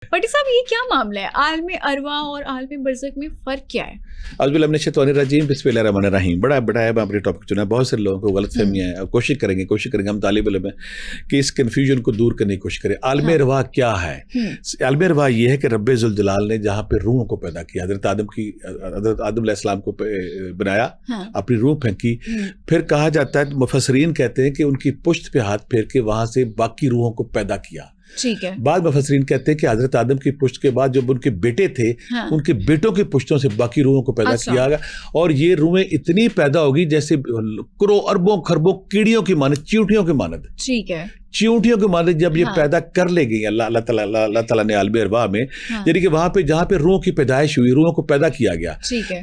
But صاحب یہ کیا معاملہ ہے, عالم ارواح اور عالم برزخ میں فرق کیا ہے؟ اعوذ باللہ من الشیطان الرجیم, بسم اللہ الرحمن الرحیم. بڑا ہے اپنے ٹاپک چنا ہے. بہت سے لوگوں کو غلط فہمیاں ہیں. کوشش کریں گے ہم طالب علم ہیں کہ اس کنفیوژن کو دور کرنے کی کوشش کریں. عالم ارواح کیا ہے؟ عالم ارواح یہ ہے کہ رب ذوالجلال نے جہاں پہ روحوں کو پیدا کیا, حضرت آدم علیہ السلام کو بنایا, اپنی روح پھینکی, پھر کہا جاتا ہے, مفسرین کہتے ہیں کہ ان کی پشت پہ ہاتھ پھیر کے وہاں سے باقی روحوں کو پیدا کیا. ٹھیک ہے. بعض مفسرین کہتے ہیں کہ حضرت آدم کی پشت کے بعد جب ان کے بیٹے تھے, ان کے بیٹوں کی پشتوں سے باقی روحوں کو پیدا کیا گیا, اور یہ روحیں اتنی پیدا ہوگی جیسے کرو اربوں خربوں کیڑیوں کی مانند, چیونٹیوں کی مانند. ٹھیک ہے. چیونٹیوں کی مانند جب یہ پیدا کر لے گئی اللہ تعالیٰ نے عالم ارواح میں, یعنی کہ وہاں پہ جہاں پہ روحوں کی پیدائش ہوئی, روحوں کو پیدا کیا گیا.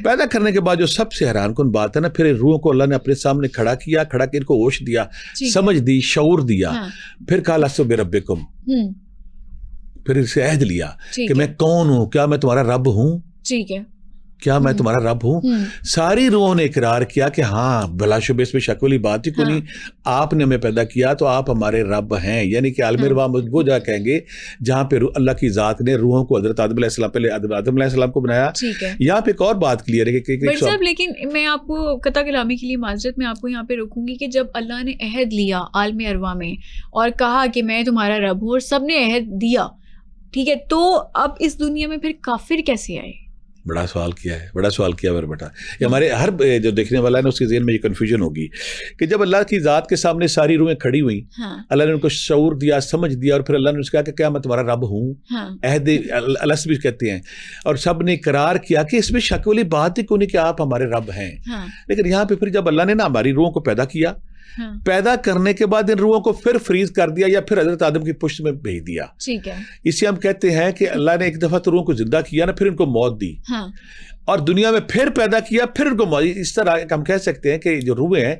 پیدا کرنے کے بعد جو سب سے حیران کن بات ہے نا, پھر روحوں کو اللہ نے اپنے سامنے کھڑا کے ان کو ہوش دیا, سمجھ دی, شعور دیا, پھر کہا لستو بربکم, پھر اسے عہد لیا کہ میں کون ہوں, کیا میں تمہارا رب ہوں؟ ٹھیک ہے. کیا میں تمہارا رب ہوں؟ ساری روحوں نے اقرار کیا کہ ہاں, بلا شبہ اس میں شک والی بات ہی کوئی نہیں, آپ نے ہمیں پیدا کیا تو آپ ہمارے رب ہیں. یعنی کہ عالم ارواح وہ جگہ کہیں گے جہاں پہ اللہ کی ذات نے روحوں کو حضرت آدم علیہ السلام پہلے آدم علیہ السلام کو بنایا. یہاں پہ ایک اور بات کلیئر ہے کہ لیکن میں آپ کو قطع کلامی کے لیے معذرت, میں آپ کو یہاں پہ روکوں گی کہ جب اللہ نے عہد لیا عالم ارواح میں اور کہا کہ میں تمہارا رب ہوں, اور سب نے عہد دیا, ٹھیک ہے, تو اب اس دنیا میں پھر کافر کیسے آئے؟ بڑا سوال کیا میرا بیٹا. یہ ہمارے ہر جو دیکھنے والا ہے نا اس کے ذہن میں یہ کنفیوژن ہوگی کہ جب اللہ کی ذات کے سامنے ساری روحیں کھڑی ہوئیں, اللہ نے ان کو شعور دیا, سمجھ دیا, اور پھر اللہ نے اس کہا کہ کیا میں تمہارا رب ہوں؟ عہد الست بھی کہتے ہیں, اور سب نے اقرار کیا کہ اس میں شک والی بات ہی کوئی نہیں کہ آپ ہمارے رب ہیں. لیکن یہاں پہ پھر جب اللہ نے نا ہماری روحوں کو پیدا کیا, پیدا کرنے کے بعد ان روحوں کو پھر فریز کر دیا یا پھر حضرت آدم کی پشت میں بھیج دیا. ٹھیک ہے. اسے ہم کہتے ہیں کہ اللہ نے ایک دفعہ تو روحوں کو زندہ کیا نا, پھر ان کو موت دی, اور دنیا میں پھر پیدا کیا, پھر ان کو موت. اس طرح ہم کہہ سکتے ہیں کہ جو روحیں ہیں,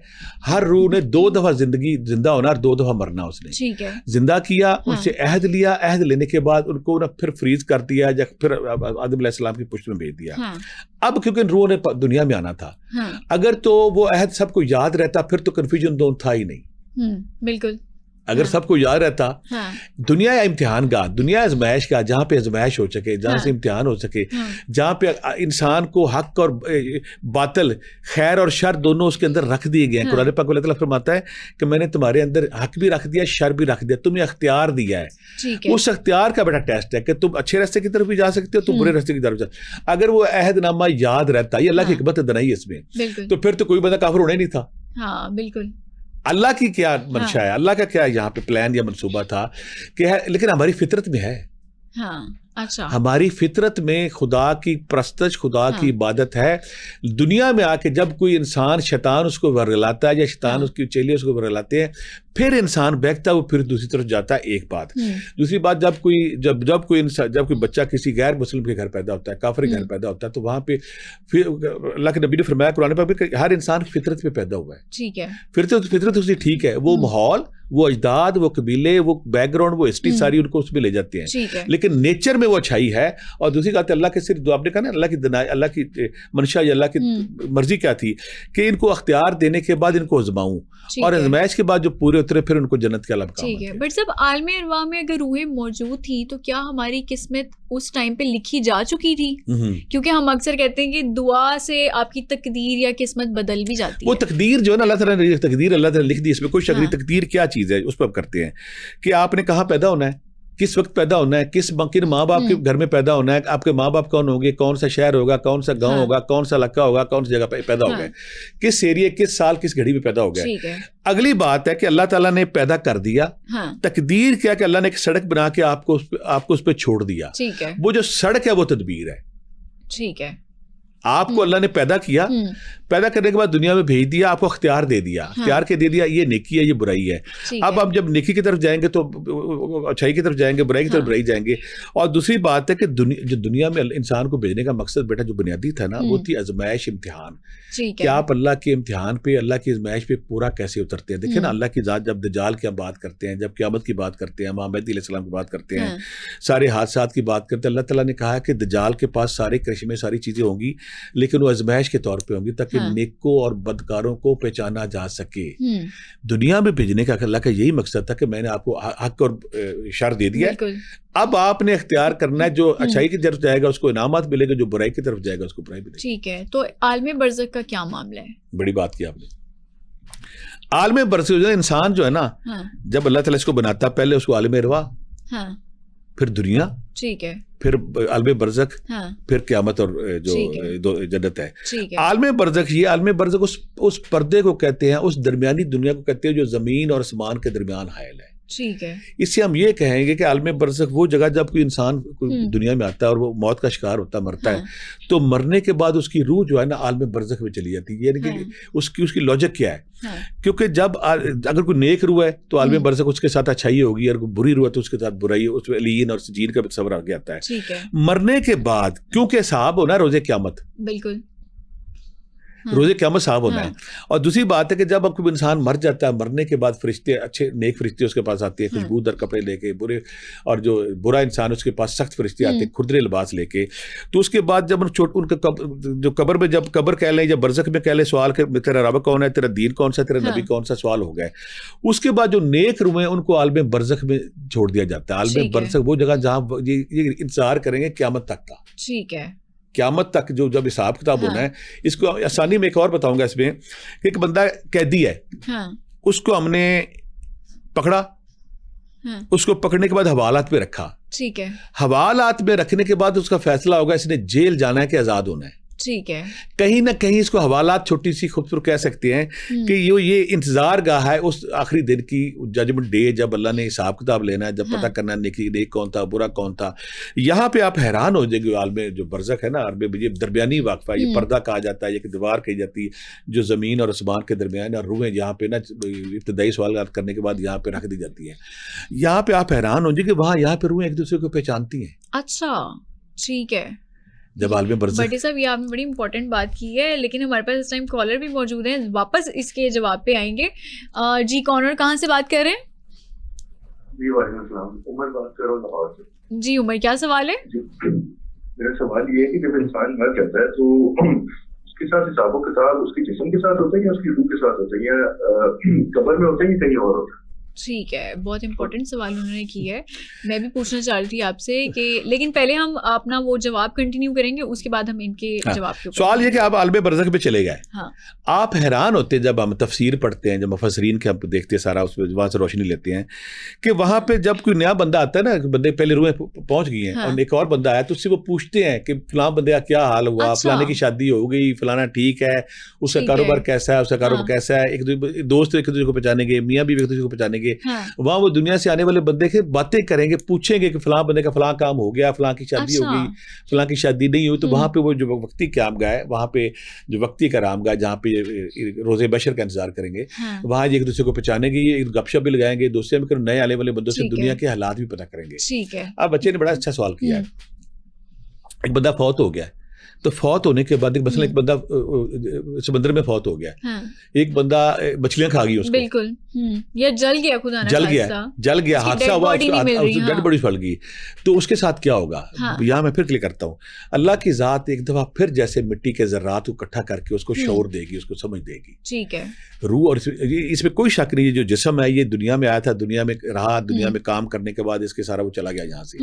ہر روح نے 2 دفعہ زندہ ہونا اور 2 دفعہ مرنا. اس نے زندہ کیا, ان سے عہد لیا, عہد لینے کے بعد ان کو پھر فریز کر دیا یا پھر آدم علیہ السلام کی پشت میں بھیج دیا. اب کیونکہ ان روحوں نے دنیا میں آنا تھا, اگر تو وہ عہد سب کو یاد رہتا پھر تو کنفیوژن تھا ہی نہیں. بالکل. اگر سب کو یاد رہتا, دنیا امتحان گاہ, دنیا آزمائش کا, جہاں پہ آزمائش ہو سکے, جہاں سے امتحان ہو سکے, جہاں پہ انسان کو حق اور باطل, خیر اور شر دونوں اس کے اندر رکھ دیے گئے ہیں. قرآن پاک اللہ تعالیٰ فرماتا ہے کہ میں نے تمہارے اندر حق بھی رکھ دیا, شر بھی رکھ دیا, تمہیں اختیار دیا ہے. اس اختیار کا بڑا ٹیسٹ ہے کہ تم اچھے راستے کی طرف بھی جا سکتے ہو, تم برے راستے کی طرف جا. اگر وہ عہد نامہ یاد رہتا, یہ اللہ کی حکمت دنائی اس میں, تو پھر تو کوئی بندہ کافر ہونا ہی نہیں تھا. ہاں بالکل. اللہ کی کیا منشا ہے, اللہ کا کیا یہاں پہ پلان یا منصوبہ تھا کہ ہے, لیکن ہماری فطرت میں ہے. ہماری فطرت میں خدا کی پرستش, خدا کی عبادت ہے. دنیا میں آ کے جب کوئی انسان, شیطان اس کو ورگلاتا ہے یا شیطان اس کی چیلے اس کو ورگلاتے ہیں, پھر انسان بہتا ہے, وہ پھر دوسری طرف جاتا ہے. ایک بات. دوسری بات, جب کوئی بچہ کسی غیر مسلم کے گھر پیدا ہوتا ہے, کافر کے گھر پیدا ہوتا ہے, تو وہاں پہ اللہ کے نبی نے فرمایا قرآن پاک میں کہ ہر انسان فطرت پہ پیدا ہوا ہے. ٹھیک ہے. فطرت اس کی ٹھیک ہے, وہ ماحول, وہ اجداد, وہ قبیلے, وہ بیک گراؤنڈ, وہ ہسٹری ساری ان کو اس میں لے جاتے ہیں, لیکن نیچر میں وہ اچھائی ہے. اور دوسری بات اللہ کے صرف آپ نے کہا نا, اللہ کی منشا یا اللہ کی مرضی کیا تھی کہ ان کو اختیار دینے کے بعد ان کو آزماؤں, اور آزمائش کے بعد جو پورے اترے پھر ان کو جنت کے علم. ٹھیک ہے. بٹ جب عالم ارواح میں اگر روحیں موجود تھی تو کیا ہماری قسمت اس ٹائم پہ لکھی جا چکی تھی؟ کیونکہ ہم اکثر کہتے ہیں کہ دعا سے آپ کی تقدیر یا قسمت بدل بھی جاتی ہے. وہ تقدیر جو ہے نا, اللہ تعالیٰ نے تقدیر اللہ تعالیٰ نے لکھ دی, اس میں کوئی شک نہیں. تقدیر کیا چیز ہے اس پہ ہم کرتے ہیں کہ آپ نے کہاں پیدا ہونا ہے, کس وقت پیدا ہونا ہے, کن ماں باپ کے گھر میں پیدا ہونا ہے, آپ کے ماں باپ کون ہوں گے, کون سا شہر ہوگا, کون سا گاؤں ہوگا, کون سا علاقہ ہوگا, کون سی جگہ پہ پیدا ہو گئے, کس ایریے, کس سال, کس گھڑی میں پیدا ہو گئے. اگلی بات ہے کہ اللہ تعالیٰ نے پیدا کر دیا. تقدیر کیا کہ اللہ نے ایک سڑک بنا کے آپ کو اس پہ چھوڑ دیا. وہ جو سڑک ہے وہ تدبیر ہے. ٹھیک ہے. آپ کو اللہ نے پیدا کیا, پیدا کرنے کے بعد دنیا میں بھیج دیا, آپ کو اختیار دے دیا, اختیار کے دے دیا یہ نیکی ہے, یہ برائی ہے. اب آپ جب نیکی کی طرف جائیں گے تو اچھائی کی طرف جائیں گے, برائی کی طرف برائی جائیں گے. اور دوسری بات ہے کہ جو دنیا میں انسان کو بھیجنے کا مقصد بیٹا جو بنیادی تھا نا, وہ تھی آزمائش, امتحان. کہ آپ اللہ کے امتحان پہ, اللہ کی آزمائش پہ پورا کیسے اترتے ہیں. دیکھیں نا, اللہ کی ذات جب دجال کی ہم بات کرتے ہیں, جب قیامت کی بات کرتے ہیں, امام مہدی علیہ السلام کی بات کرتے ہیں, سارے حادثات کی بات کرتے ہیں, اللہ تعالیٰ نے کہا کہ دجال کے پاس سارے کرشمے, ساری چیزیں ہوں گی, لیکن وہ آزمائش کے طور پہ ہوں گی تاکہ کہ نیکوں اور بدکاروں کو پہچانا جا سکے. دنیا میں بھیجنے کا اللہ کا یہی مقصد تھا کہ میں نے آپ کو حق اور شر دے دیا ہے, اب آپ نے اختیار کرنا ہے, جو اچھائی کی طرف جائے گا اس کو انعامات ملے گا, جو برائی کی طرف جائے گا اس کو برائی ملے گی. ٹھیک ہے, تو عالم برزخ کا کیا معاملہ ہے؟ بڑی بات کی آپ نے. عالم برزخ انسان جو ہے نا, جب اللہ تعالیٰ اس کو بناتا ہے پہلے اس کو عالم ارواح, پھر دنیا, ٹھیک ہے, پھر عالم برزخ, پھر قیامت اور جو جنت ہے. عالم برزخ, یہ عالم برزخ اس پردے کو کہتے ہیں, اس درمیانی دنیا کو کہتے ہیں جو زمین اور آسمان کے درمیان حائل ہے. ٹھیک ہے, اس سے ہم یہ کہیں گے کہ عالم برزخ وہ جگہ جب کوئی انسان دنیا میں آتا ہے اور وہ موت کا شکار ہوتا ہے, مرتا ہے, تو مرنے کے بعد اس کی روح جو ہے نا عالم برزخ میں چلی جاتی ہے. یعنی کہ اس کی لاجک کیا ہے, کیونکہ جب اگر کوئی نیک روح ہے تو عالم برزخ اس کے ساتھ اچھائی ہوگی, اور کوئی بری روح ہے تو اس کے ساتھ برائی, اس میں علیین اور سجین کا تصور آگے آتا ہے. مرنے کے بعد کیونکہ صاحب ہونا ہے روز قیامت, بالکل روزے قیامت صاحب ہونا ہے. اور دوسری بات ہے کہ جب اب کوئی انسان مر جاتا ہے, مرنے کے بعد فرشتے, اچھے نیک فرشتے اس کے پاس آتے ہیں خوشبودار کپڑے لے کے, برے اور جو برا انسان اس کے پاس سخت فرشتے آتے ہیں کھردرے لباس لے کے. تو اس کے بعد جب ان کا جو قبر میں, جب قبر کہہ لیں یا برزخ میں کہہ لیں, سوال کہ تیرا رب کون ہے, تیرا دین کون سا, تیرا نبی کون سا, سوال ہو گئے. اس کے بعد جو نیک روح ہیں ان کو عالم برزخ میں چھوڑ دیا جاتا ہے. عالم برزخ وہ جگہ جہاں یہ انتظار کریں گے قیامت تک کا. ٹھیک ہے, قیامت تک جو جب حساب کتاب ہونا ہے. اس کو آسانی میں ایک اور بتاؤں گا اس میں, کہ ایک بندہ قیدی ہے, اس کو ہم نے پکڑا, اس کو پکڑنے کے بعد حوالات پہ رکھا. ٹھیک ہے, حوالات میں رکھنے کے بعد اس کا فیصلہ ہوگا اس نے جیل جانا ہے کہ آزاد ہونا ہے. ٹھیک ہے, کہیں نہ کہیں اس کو حوالات چھوٹی سی خوبصورت کہہ سکتے ہیں کہ یہ انتظار گاہ ہے اس آخری دن کی, ججمنٹ ڈے, جب اللہ نے حساب کتاب لینا ہے, جب پتہ کرنا ہے نیک کون تھا, برا کون تھا. یہاں پہ آپ حیران ہو جائیں گے. عالم جو برزخ ہے نا, عربی میں یہ درمیانی واقفہ ہے, یہ پردہ کہا جاتا ہے, یہ دیوار کہی جاتی ہے جو زمین اور آسمان کے درمیان, اور روحیں یہاں پہ نا ابتدائی سوالات کرنے کے بعد یہاں پہ رکھ دی جاتی ہیں. یہاں پہ آپ حیران ہو جائیں کہ وہاں یہاں پہ روحیں ایک دوسرے کو پہچانتی ہیں. اچھا, ٹھیک ہے. جب عالم برزخ, بٹی صاحب یہ آپ نے بڑی امپورٹنٹ بات کی ہے, لیکن ہمارے پاس اس ٹائم کالر بھی موجود ہیں, واپس اس کے جواب پہ آئیں گے. جی کون اور کہاں سے بات کر رہے ہیں؟ جی وعلیکم السلام, عمر بات کر رہا ہوں لاہور سے. جی عمر, کیا سوال ہے؟ میرا سوال یہ ہے کہ جب انسان مر جاتا ہے تو اس کے ساتھ حساب و کتاب اس کے جسم کے ساتھ ہوتا ہے یا اس کی روح کے ساتھ ہوتا ہے, یا قبر میں ہوتا ہے یا کہیں اور ہوتا ہے؟ ٹھیک ہے, بہت امپورٹنٹ سوال انہوں نے کی ہے. میں بھی پوچھنا چاہ رہی تھی آپ سے کہ, لیکن پہلے ہم اپنا وہ جواب کنٹینیو کریں گے, اس کے بعد ہم ان کے جواب کے. سوال یہ کہ آپ عالم برزخ پہ چلے گئے, آپ حیران ہوتے ہیں جب ہم تفسیر پڑھتے ہیں, جب مفسرین کے ہم دیکھتے ہیں سارا, اس وہاں سے روشنی لیتے ہیں کہ وہاں پہ جب کوئی نیا بندہ آتا ہے نا, بندے پہلے روحیں پہنچ گئی ہیں اور ایک اور بندہ آیا, تو اس سے وہ پوچھتے ہیں کہ فلاں بندے کا کیا حال ہوا, فلانے کی شادی ہو گئی, فلانا ٹھیک ہے, اس کا کاروبار کیسا ہے, اس کا کاروبار کیسا ہے, ایک دوست ایک دوسرے کو پہچانیں گے, میاں بھی ایک دوسرے کو پہچانیں گے. وہاں دنیا سے آنے والے بندے کے باتیں کریں گے, پوچھیں گے کہ فلاں بندے کا فلاں کام ہو گیا, فلاں کی شادی ہو گئی, فلاں کی شادی نہیں ہوئی. تو وہاں پہ وہ جو وقتی قیام گاہ ہے, وہاں پہ جو وقتی کا رام گاہ جہاں پہ روز بشر کا انتظار کریں گے, وہاں ایک دوسرے کو پہچانیں گے, یہ گپ شپ بھی لگائیں گے, دوستیاں بھی کریں, نئے آنے والے بندوں سے دنیا کے حالات بھی پتہ کریں گے. اب بچے نے بڑا اچھا سوال کیا ہے. ایک بندہ فوت ہو گیا, تو فوت ہونے کے بعد مثلا ایک بندہ سمندر میں فوت ہو گیا, ایک بندہ مچھلیاں کھا گئی اس کو, بالکل, یا جل گیا, حادثہ ہوا, ڈیڈ باڈی پھٹ گئی, تو اس کے ساتھ کیا ہوگا؟ یہاں میں پھر کلک کرتا ہوں. اللہ کی ذات ایک دفعہ پھر جیسے مٹی کے ذرات کو اکٹھا کر کے اس کو شعور دے گی, اس کو سمجھ دے گی. ٹھیک ہے, روح, اور اس میں کوئی شک نہیں ہے, جو جسم ہے یہ دنیا میں آیا تھا, دنیا میں رہا, دنیا میں کام کرنے کے بعد اس کے سارا وہ چلا گیا یہاں سے.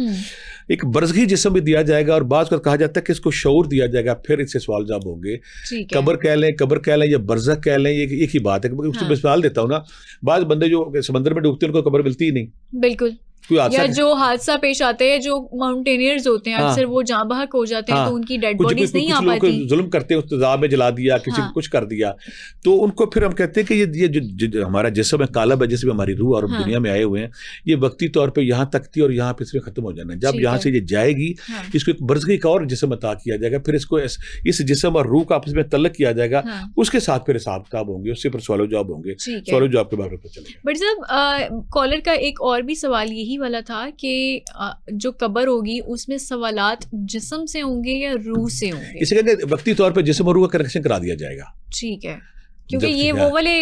ایک برزخی جسم بھی دیا جائے گا, اور بعض کو کہا جاتا ہے کہ اس کو شعور دیا جائے گا, پھر اس سے سوال جواب ہوں گے. قبر کہہ لیں یا برزخ کہہ لیں, یہ ایک ہی بات ہے. اس کو مثال دیتا ہوں نا, بعض بندے جو سمندر میں ڈوبتے ہیں ان کو قبر ملتی ہی نہیں. بالکل, یا جو حادثہ پیش آتے ہیں, جو ماؤنٹینئرز ہوتے ہیں اکثر وہ جہاں بحق ہو جاتے ہیں, تو ان کی ڈیڈ باڈیز نہیں آ پاتی. ظلم کرتے ہیں, تیزاب میں جلا دیا, کسی کو کچھ کر دیا, تو ان کو پھر ہم کہتے ہیں کہ یہ جو ہمارا جسم ہے, قالب ہے جس میں ہماری روح اور دنیا میں آئے ہوئے ہیں, یہ وقتی طور پہ یہاں تک تھی اور یہاں پہ اس میں ختم ہو جانا ہے. جب یہاں سے یہ جائے گی, اس کو ایک برزخی ایک اور جسم عطا کیا جائے گا, پھر اس کو اس جسم اور روح کا آپس میں تعلق کیا جائے گا, اس کے ساتھ پھر حساب کتاب ہوں گے, اس سے پھر سوال و جواب ہوں گے. سوال و جواب کے بارے میں چلے گا. بٹ صاحب, کالر کا ایک اور بھی سوال یہی والا تھا کہ جو قبر ہوگی اس میں سوالات جسم سے ہوں گے یا روح سے ہوں گے؟ اسے کہتے ہیں وقتی طور پہ جسم اور روح کا کنیکشن کرا دیا جائے گا. ٹھیک ہے, کیونکہ یہ وہ والے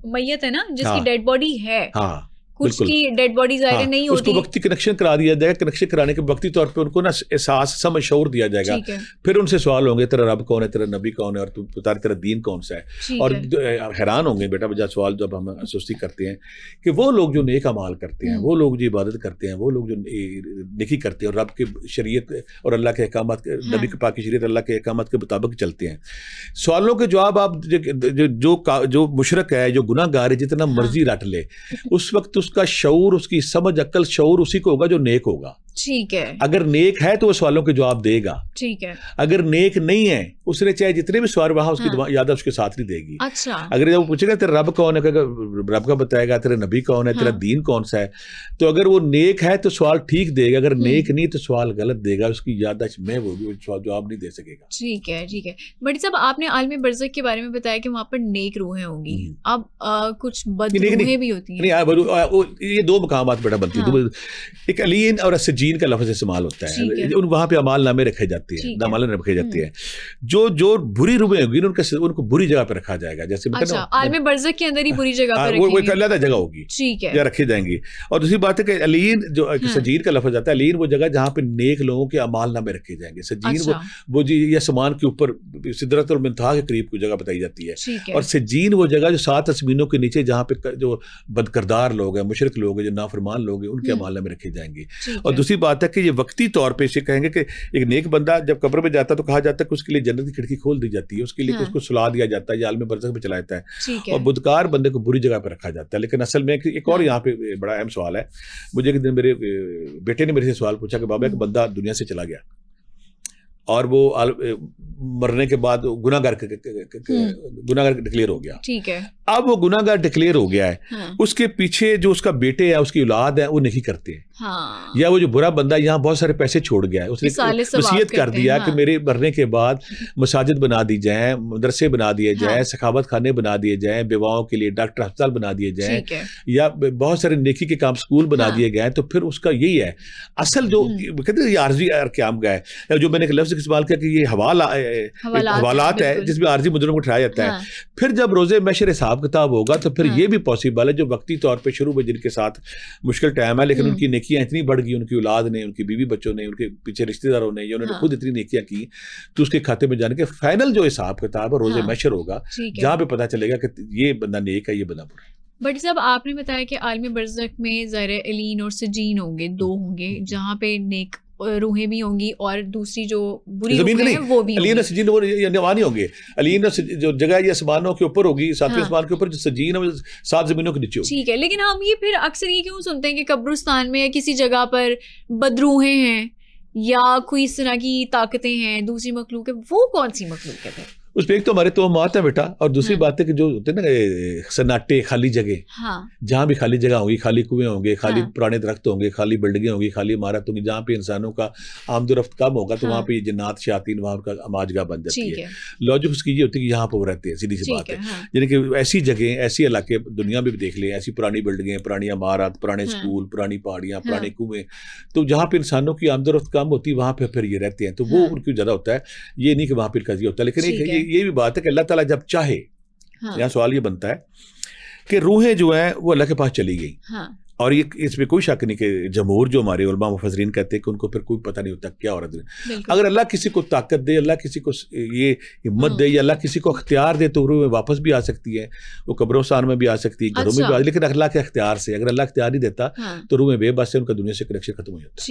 میت ہے نا جس کی ڈیڈ باڈی ہے, کچھ کی ڈیڈ باڈی ظاہر نہیں اس کو ہوتی, وقتی کنیکشن کرا دیا جائے گا. کنیکشن کرانے کے وقتی طور پہ ان کو نا احساس سمجھ شعور دیا جائے گا. پھر ان سے سوال ہوں گے تیرا رب کون ہے, تیرا نبی کون ہے, اور تو بتا تیرا دین کون سا ہے. اور حیران ہوں گے بیٹا بجا سوال جب ہم سستی کرتے ہیں کہ وہ لوگ جو نیک اعمال کرتے ہیں, وہ لوگ جو عبادت کرتے ہیں, وہ لوگ جو نیکی کرتے ہیں اور رب کے شریعت اور اللہ کے احکامات, نبی کے پاک کی شریعت اللہ کے احکامات کے مطابق چلتے ہیں. سوالوں کے جواب آپ جو مشرک ہے, جو گناہ گار ہے, جتنا مرضی رٹ لے, اس وقت اس کا شعور, اس کی سمجھ, عقل, شعور اسی کو ہوگا جو نیک ہوگا. ٹھیک ہے. اگر نیک ہے تو وہ سوالوں کے جواب دے گا. ٹھیک ہے. اگر نیک نہیں ہے, اس نے چاہے جتنے بھی سوال وہاں اس کی یاد اس کے ساتھ نہیں دے گی. اچھا. اگر جب وہ پوچھے گا تیرا رب کون ہے, رب کا بتائے گا, تیرا نبی کون ہے, تیرا دین کون سا ہے, تو اگر وہ نیک ہے تو سوال ٹھیک دے گا, اگر نیک نہیں تو سوال غلط دے گا, اس کی یادداشت میں وہ سوال جواب نہیں دے سکے گا. ٹھیک ہے. ٹھیک ہے. بٹ صاحب آپ نے عالم برزخ کے بارے میں بتایا کہ وہاں پر نیک روحیں ہوں گی, اب کچھ بد روحیں بھی ہوتی ہیں. یہ دو مقامات بیٹا بنتی ہیں. ایک علین اور سجین کا لفظ استعمال ہوتا ہے, وہاں پہ اعمال نامے رکھے جاتے ہیں, نامال رکھے جاتے ہیں. جو بری روحیں ہوگی ان کو بری جگہ پہ رکھا جائے گا. جیسے عالم برزخ کے اندر ہی بری جگہ پہ وہ ایک علیحدہ جگہ ہوگی, ٹھیک ہے, یا رکھے جائیں گی. اور دوسری بات ہے کہ علین جو سجین کا لفظ آتا ہے, علین وہ جگہ جہاں پہ نیک لوگوں کے اعمال نامے رکھے جائیں گے. سجین وہ جی یا سمان کے اوپر سدرۃ المنتہا کے قریب کوئی جگہ بتائی جاتی ہے. اور سجین وہ جگہ جو 7 آسمینوں کے نیچے جہاں پہ جو بدکردار لوگ ہیں, مشرک لوگ ہیں, جو نافرمان لوگ ہیں, ان کے اعمال نامے رکھے جائیں گے. اور دوسری بات ہے کہ یہ وقتی طور پہ اسے کہیں گے کہ ایک نیک بندہ جب قبر میں جاتا ہے تو کہا جاتا ہے کہ اس کے لیے جنت کی کھڑکی کھول دی جاتی ہے, اس کے لیے اس کو سلا دیا جاتا ہے, یا عالم برزخ میں چلا جاتا ہے. اور بدکار بندے کو بری جگہ پہ رکھا جاتا ہے. لیکن اصل میں ایک اور یہاں پہ بڑا اہم سوال ہے. مجھے ایک دن میرے بیٹے نے میرے سے سوال پوچھا کہ بابا ایک بندہ دنیا سے چلا گیا اور وہ مرنے کے بعد گناہ گار ڈکلیئر ہو گیا. ٹھیک ہے. اب وہ گناہ گار ڈکلیئر ہو گیا ہے, اس کے پیچھے جو اس کا بیٹے ہے, اس کی اولاد ہے, وہ نہیں کرتے ہیں. یا وہ جو برا بندہ یہاں بہت سارے پیسے چھوڑ گیا ہے, اس نے وصیت کر دیا کہ میرے مرنے کے بعد مساجد بنا دی جائیں, مدرسے بنا دیے جائیں, سخاوت خانے بنا دیے جائیں, بیواؤں کے لیے ڈاکٹر ہسپتال بنا دیے جائیں, یا بہت سارے نیکی کے کام سکول بنا دیے گئے. تو پھر اس کا یہی ہے اصل جو کہتے ہیں یہ عارضی قیام کا ہے, جو میں نے ایک لفظ استعمال کیا کہ یہ حوالات ہے جس میں عارضی مجرم کو اٹھایا جاتا ہے. پھر جب روزے محشر حساب کتاب ہوگا تو پھر یہ بھی پاسبل ہے جو وقتی طور پہ شروع میں جن کے ساتھ مشکل ٹائم ہے, لیکن ان کی نیکیاں اتنی بڑھ گئی, ان کی اولاد نے, ان کی بیوی بچوں نے, ان کے پیچھے رشتہ داروں نے, یا انہوں نے خود اتنی نیکیاں کی, تو اس کے کھاتے میں جانے کے فائنل جو حساب کتاب ہے روزے محشر ہوگا, جہاں پہ پتہ چلے گا کہ یہ بندہ نیک ہے, یہ بندہ برا ہے. بٹ صاحب آپ نے بتایا کہ عالم برزخ میں ظاہر علین اور سجین ہوں گے, 2 ہوں گے, جہاں پہ نیک روحیں بھی ہوں گی اور دوسری جو بری روحیں ہیں وہ بھی. علین اور سجین وہ نہیں ہوں گے. علین جو جگہ یہ آسمانوں کے اوپر ہوگی, 7ویں آسمان کے اوپر, جو سجین ہے 7 زمینوں کے نیچے ہوگی. ٹھیک ہے. لیکن ہم یہ پھر اکثر یہ کیوں سنتے ہیں کہ قبرستان میں یا کسی جگہ پر بدروحیں ہیں یا کوئی اس طرح کی طاقتیں ہیں, دوسری مخلوق ہے, وہ کون سی مخلوق ہے؟ اس پہ ایک تو ہمارے توہمات ہیں بیٹا, اور دوسری بات ہے کہ جو ہوتے ہیں نا سناٹے, خالی جگہ, جہاں بھی خالی جگہ ہوگی, خالی کنویں ہوں گے, خالی پرانے درخت ہوں گے, خالی بلڈنگیں ہوں گی, خالی عمارت ہوگی, جہاں پہ انسانوں کا آمد و رفت کم ہوگا, تو وہاں پہ یہ جنات شیاطین وہاں کا ماجگاہ بن جاتی ہے. لاجک اس کی یہ ہوتی ہے کہ یہاں پہ وہ رہتے ہیں, سیدھی سی بات ہے. یعنی کہ ایسی جگہیں, ایسی علاقے دنیا میں بھی دیکھ لیں, ایسی پرانی بلڈنگیں, پرانی عمارت, پرانے اسکول, پرانی پہاڑیاں, پرانے کنویں, تو جہاں پہ انسانوں کی آمد و رفت کم ہوتی ہے وہاں پہ پھر یہ رہتے ہیں. تو وہ ان کی زیادہ ہوتا ہے, یہ نہیں کہ وہاں پہ قضیہ ہوتا ہے. لیکن یہ بھی بات ہے کہ اللہ تعالیٰ جب چاہے, یہاں سوال یہ بنتا ہے کہ روحیں جو ہیں وہ اللہ کے پاس چلی گئی, اور یہ اس میں کوئی شک نہیں کہ جمہور جو ہمارے علماء مفسرین کہتے ہیں کہ ان کو پھر کوئی پتہ نہیں ہوتا کیا ہو رہا ہے. اگر اللہ کسی کو طاقت دے, اللہ کسی کو یہ ہمت دے, یا اللہ کسی کو اختیار دے, تو روح واپس بھی آ سکتی ہے, وہ قبرستان میں بھی آ سکتی ہے, گھروں میں بھی آ, لیکن اللہ کے اختیار سے. اگر اللہ اختیار نہیں دیتا تو روح بے بس سے ان کا دنیا سے کنیکشن ختم ہو جاتا ہے.